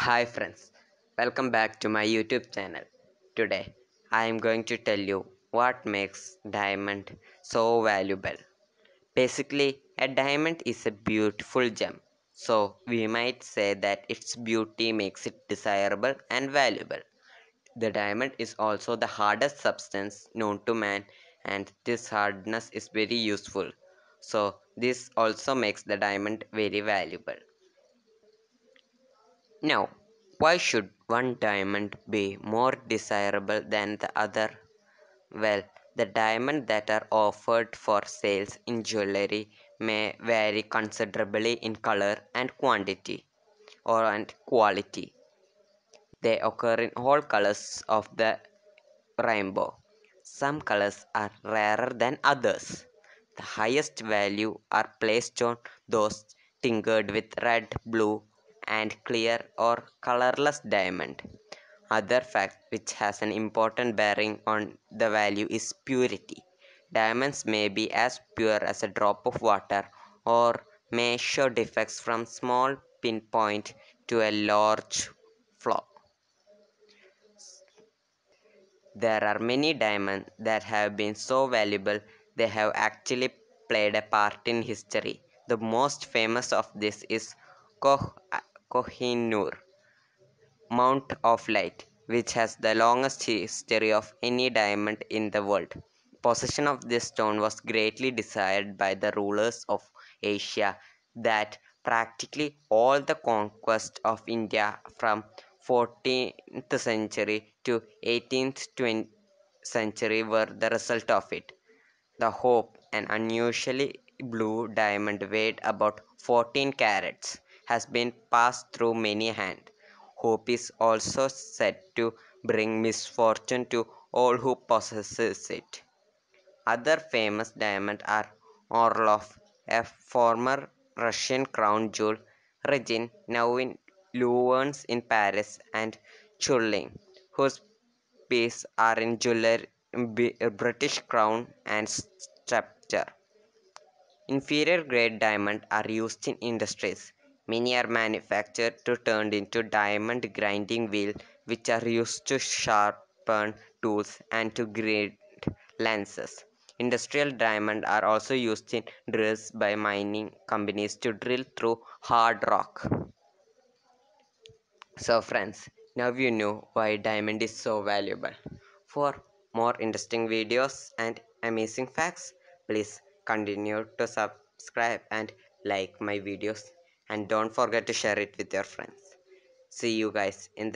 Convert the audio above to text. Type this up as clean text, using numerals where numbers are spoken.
Hi friends, welcome back to my YouTube channel. Today I am going to tell you what makes diamond so valuable. Basically, a diamond is a beautiful gem. So we might say that its beauty makes it desirable and valuable. The diamond is also the hardest substance known to man, and this hardness is very useful. So this also makes the diamond very valuable. Now, why should one diamond be more desirable than the other? Well, the diamonds that are offered for sales in jewelry may vary considerably in color and quantity and quality. They occur in all colors of the rainbow. Some colors are rarer than others. The highest value are placed on those tinted with red, blue, and clear or colorless diamond. Other fact which has an important bearing on the value is purity. Diamonds may be as pure as a drop of water or may show defects from small pinpoint to a large flaw. There are many diamonds that have been so valuable they have actually played a part in history. The most famous of this is Koh- Kohinoor Mount of Light, which has the longest history of any diamond in the world. Possession of this stone was greatly desired by the rulers of Asia that practically all the conquest of India from 14th century to 18th century were the result of it. The Hope, an unusually blue diamond weighed about 14 carats, has been passed through many hands. Hope is also said to bring misfortune to all who possesses it. Other famous diamonds are Orlov, a former Russian crown jewel, Regine, now in Louvre in Paris, and Churling, whose pieces are in jewelry, British crown and scepter. Inferior grade diamonds are used in industries. Many are manufactured to turned into diamond grinding wheel, which are used to sharpen tools and to grade lenses. Industrial diamonds are also used in drills by mining companies to drill through hard rock. So friends, now you know why diamond is so valuable. For more interesting videos and amazing facts, please continue to subscribe and like my videos, and don't forget to share it with your friends. See you guys in the